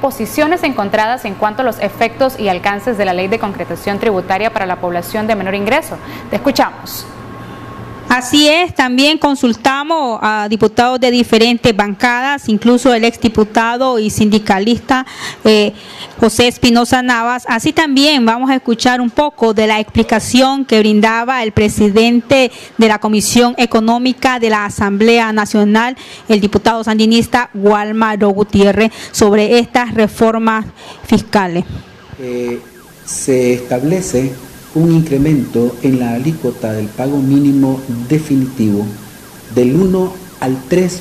Posiciones encontradas en cuanto a los efectos y alcances de la Ley de Concretación Tributaria para la población de menor ingreso. Te escuchamos. Así es, también consultamos a diputados de diferentes bancadas, incluso el exdiputado y sindicalista José Espinosa Navas. Así también vamos a escuchar un poco de la explicación que brindaba el presidente de la Comisión Económica de la Asamblea Nacional, el diputado sandinista Walmaro Gutiérrez, sobre estas reformas fiscales. Se establece un incremento en la alícuota del pago mínimo definitivo del 1 al 3%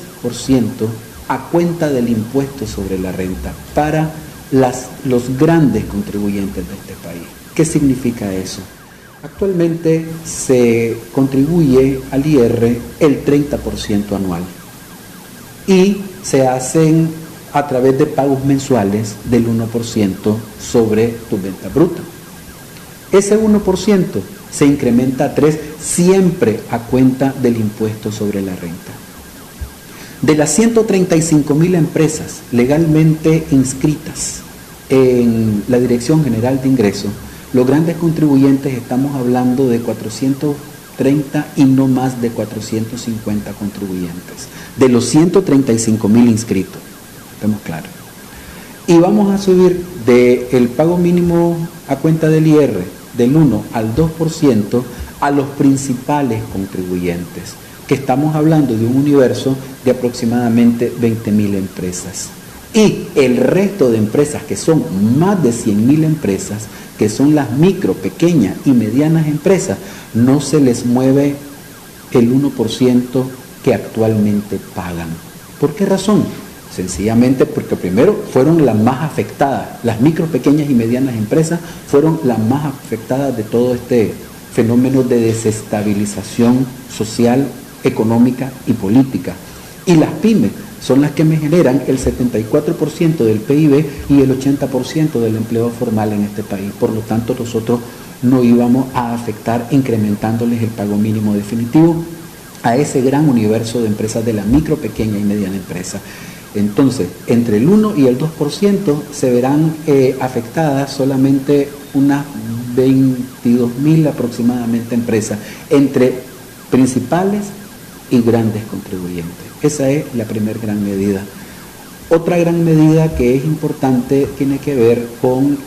a cuenta del impuesto sobre la renta para los grandes contribuyentes de este país. ¿Qué significa eso? Actualmente se contribuye al IR el 30% anual y se hacen a través de pagos mensuales del 1% sobre tu venta bruta. Ese 1% se incrementa a 3% siempre a cuenta del impuesto sobre la renta. De las 135.000 empresas legalmente inscritas en la Dirección General de Ingresos, los grandes contribuyentes estamos hablando de 430 y no más de 450 contribuyentes, de los 135.000 inscritos, estamos claros. Y vamos a subir del pago mínimo a cuenta del IR del 1 al 2% a los principales contribuyentes, que estamos hablando de un universo de aproximadamente 20.000 empresas. Y el resto de empresas, que son más de 100.000 empresas, que son las micro, pequeñas y medianas empresas, no se les mueve el 1% que actualmente pagan. ¿Por qué razón? Sencillamente porque primero fueron las más afectadas, las micro, pequeñas y medianas empresas fueron las más afectadas de todo este fenómeno de desestabilización social, económica y política. Y las pymes son las que me generan el 74% del PIB y el 80% del empleo formal en este país. Por lo tanto, nosotros no íbamos a afectar incrementándoles el pago mínimo definitivo a ese gran universo de empresas de la micro, pequeña y mediana empresa. Entonces, entre el 1 y el 2% se verán afectadas solamente unas 22.000 aproximadamente empresas, entre principales y grandes contribuyentes. Esa es la primera gran medida. Otra gran medida que es importante tiene que ver con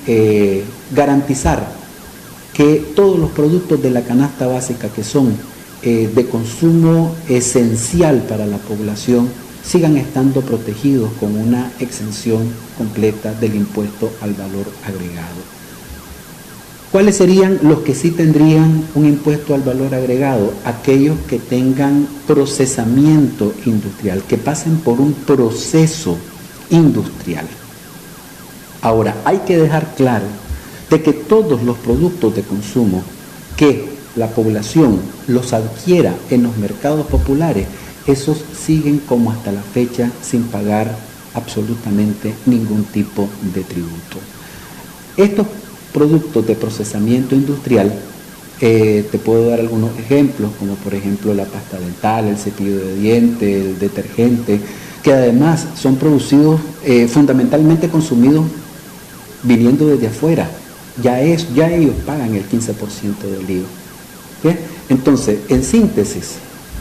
garantizar que todos los productos de la canasta básica que son de consumo esencial para la población sigan estando protegidos con una exención completa del impuesto al valor agregado. ¿Cuáles serían los que sí tendrían un impuesto al valor agregado? Aquellos que tengan procesamiento industrial, que pasen por un proceso industrial. Ahora, hay que dejar claro de que todos los productos de consumo que la población los adquiera en los mercados populares, esos siguen como hasta la fecha sin pagar absolutamente ningún tipo de tributo. Estos productos de procesamiento industrial, te puedo dar algunos ejemplos, como por ejemplo la pasta dental, el cepillo de dientes, el detergente, que además son producidos, fundamentalmente consumidos viniendo desde afuera. Ya ellos pagan el 15% del IVA. ¿Bien? Entonces, en síntesis,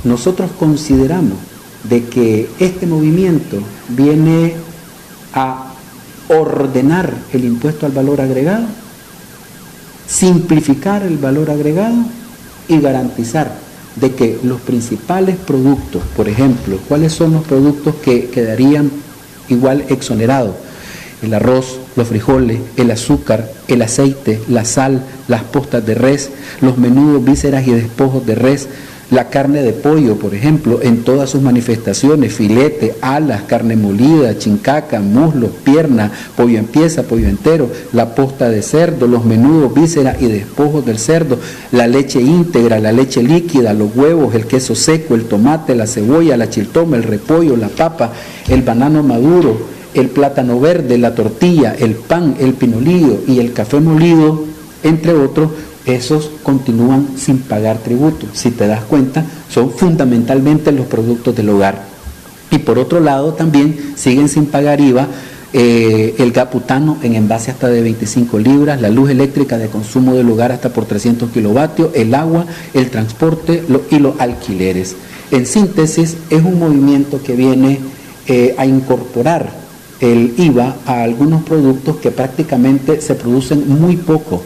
nosotros consideramos de que este movimiento viene a ordenar el impuesto al valor agregado, simplificar el valor agregado y garantizar de que los principales productos, por ejemplo, ¿cuáles son los productos que quedarían igual exonerados? El arroz, los frijoles, el azúcar, el aceite, la sal, las postas de res, los menudos, vísceras y despojos de res, la carne de pollo, por ejemplo, en todas sus manifestaciones, filete, alas, carne molida, chincaca, muslos, pierna, pollo en pieza, pollo entero, la posta de cerdo, los menudos, vísceras y despojos del cerdo, la leche íntegra, la leche líquida, los huevos, el queso seco, el tomate, la cebolla, la chiltoma, el repollo, la papa, el banano maduro, el plátano verde, la tortilla, el pan, el pinolillo y el café molido, entre otros. Esos continúan sin pagar tributo. Si te das cuenta, son fundamentalmente los productos del hogar. Y por otro lado también siguen sin pagar IVA el gas butano en envase hasta de 25 libras, la luz eléctrica de consumo del hogar hasta por 300 kilovatios, el agua, el transporte y los alquileres. En síntesis, es un movimiento que viene a incorporar el IVA a algunos productos que prácticamente se producen muy poco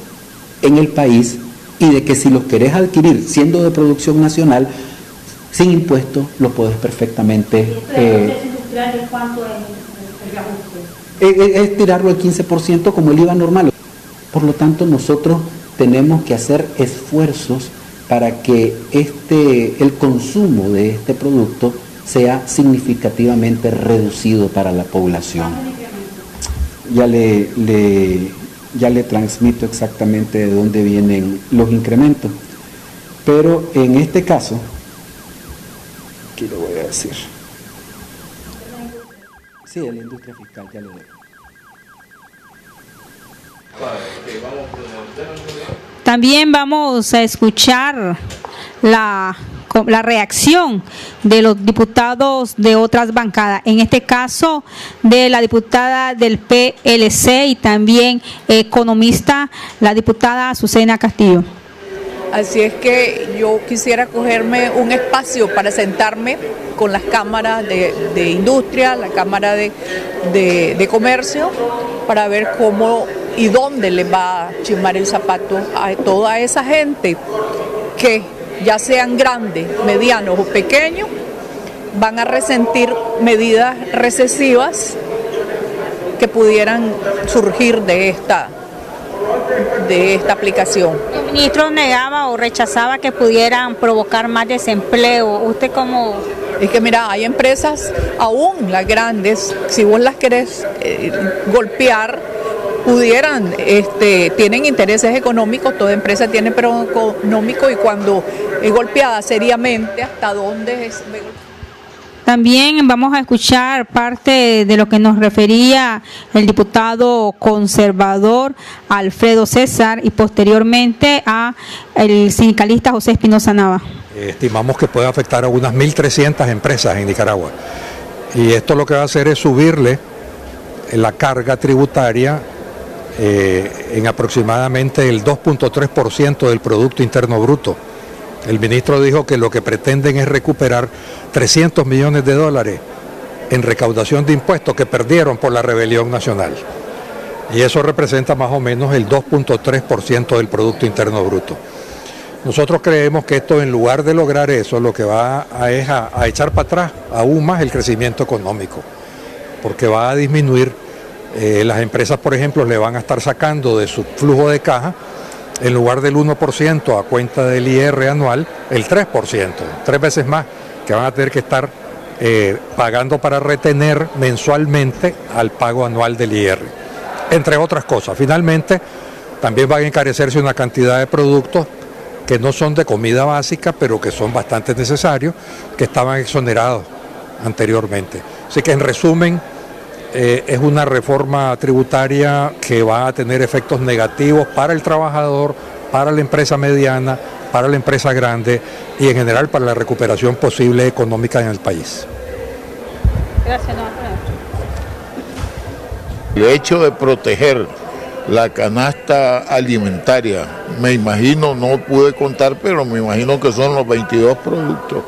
en el país y de que si los querés adquirir siendo de producción nacional, sin impuestos, los podés perfectamente... ¿Cuánto es el reajuste? Es tirarlo al 15% como el IVA normal. Por lo tanto, nosotros tenemos que hacer esfuerzos para que el consumo de este producto sea significativamente reducido para la población. Ya le transmito exactamente de dónde vienen los incrementos, pero en este caso, aquí lo voy a decir. Sí, de la industria fiscal, ya lo digo. También vamos a escuchar la reacción de los diputados de otras bancadas, en este caso de la diputada del PLC y también economista, la diputada Azucena Castillo. Así es que yo quisiera cogerme un espacio para sentarme con las cámaras de industria, la cámara de comercio, para ver cómo y dónde le va a chimar el zapato a toda esa gente que, ya sean grandes, medianos o pequeños, van a resentir medidas recesivas que pudieran surgir de esta aplicación. El ministro negaba o rechazaba que pudieran provocar más desempleo. ¿Usted cómo...? Es que mira, hay empresas, aún las grandes, si vos las querés golpear, pudieran, tienen intereses económicos, toda empresa tiene pero económico, y cuando es golpeada seriamente, ¿hasta dónde es? También vamos a escuchar parte de lo que nos refería el diputado conservador Alfredo César y posteriormente a el sindicalista José Espinosa Navas. Estimamos que puede afectar a unas 1.300 empresas en Nicaragua, y esto lo que va a hacer es subirle la carga tributaria en aproximadamente el 2.3% del Producto Interno Bruto. El ministro dijo que lo que pretenden es recuperar 300 millones de dólares en recaudación de impuestos que perdieron por la rebelión nacional. Y eso representa más o menos el 2.3% del Producto Interno Bruto. Nosotros creemos que esto, en lugar de lograr eso, lo que va es a echar para atrás aún más el crecimiento económico, porque va a disminuir. Las empresas, por ejemplo, le van a estar sacando de su flujo de caja, en lugar del 1% a cuenta del IR anual, el 3%, 3 veces más, que van a tener que estar pagando para retener mensualmente al pago anual del IR, entre otras cosas. Finalmente, también van a encarecerse una cantidad de productos que no son de comida básica, pero que son bastante necesarios, que estaban exonerados anteriormente. Así que, en resumen, es una reforma tributaria que va a tener efectos negativos para el trabajador, para la empresa mediana, para la empresa grande y en general para la recuperación posible económica en el país. Gracias. El hecho de proteger la canasta alimentaria, me imagino, no pude contar, pero me imagino que son los 22 productos.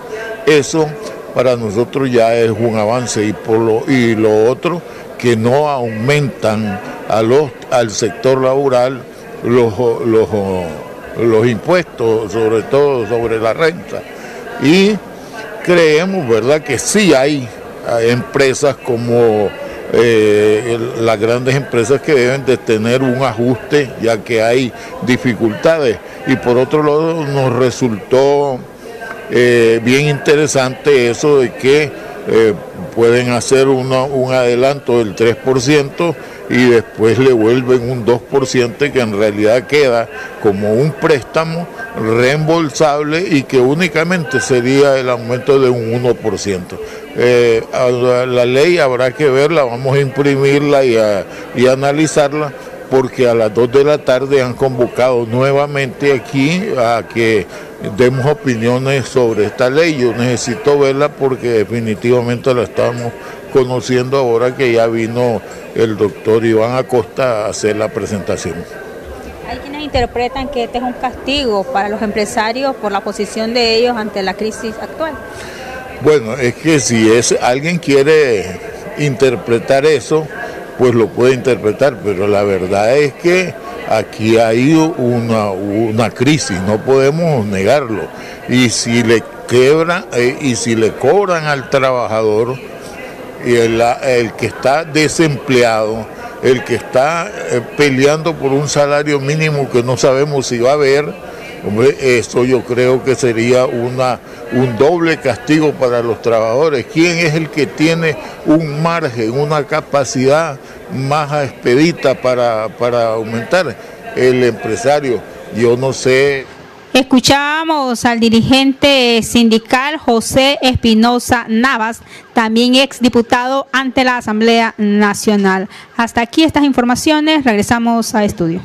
Eso para nosotros ya es un avance, y lo otro, que no aumentan al sector laboral los impuestos, sobre todo sobre la renta. Y creemos, ¿verdad?, que sí hay empresas como las grandes empresas que deben de tener un ajuste, ya que hay dificultades. Y por otro lado, nos resultó bien interesante eso de que pueden hacer un adelanto del 3% y después le vuelven un 2% que en realidad queda como un préstamo reembolsable y que únicamente sería el aumento de un 1%. La ley habrá que verla, vamos a imprimirla y analizarla, porque a las 2 de la tarde han convocado nuevamente aquí a que demos opiniones sobre esta ley. Yo necesito verla porque definitivamente la estamos conociendo ahora que ya vino el doctor Iván Acosta a hacer la presentación. Hay quienes interpretan que este es un castigo para los empresarios por la posición de ellos ante la crisis actual. Bueno, es que si alguien quiere interpretar eso, pues lo puede interpretar, pero la verdad es que aquí hay una crisis, no podemos negarlo. Y si le quebran y si le cobran al trabajador, y el que está desempleado, el que está peleando por un salario mínimo que no sabemos si va a haber, hombre, eso yo creo que sería un doble castigo para los trabajadores. ¿Quién es el que tiene un margen, una capacidad más expedita para aumentar? El empresario. Yo no sé. Escuchábamos al dirigente sindical José Espinosa Navas, también exdiputado ante la Asamblea Nacional. Hasta aquí estas informaciones, regresamos a estudio.